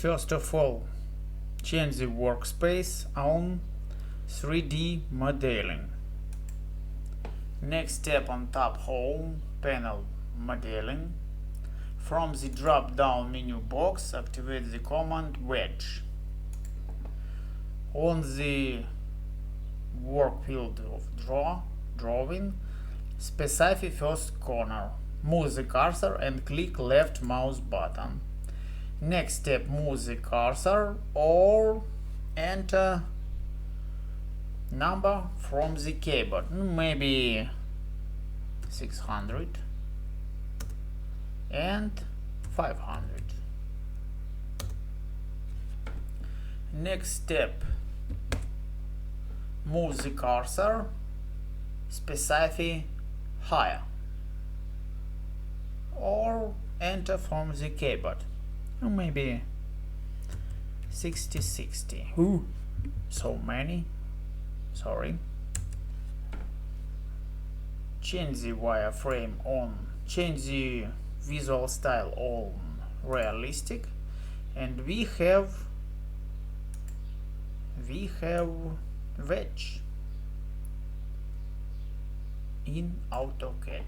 First of all, change the workspace on 3D modeling. Next step, on top Home panel, Modeling. From the drop-down menu box, activate the command Wedge. On the work field of drawing, specify first corner. Move the cursor and click left mouse button. Next step, move the cursor or enter number from the keyboard, maybe 600 and 500. Next step, move the cursor, specify higher or enter from the keyboard, maybe 60. Ooh, so many. Sorry. Change the wireframe on, change the visual style on realistic, and we have wedge in AutoCAD.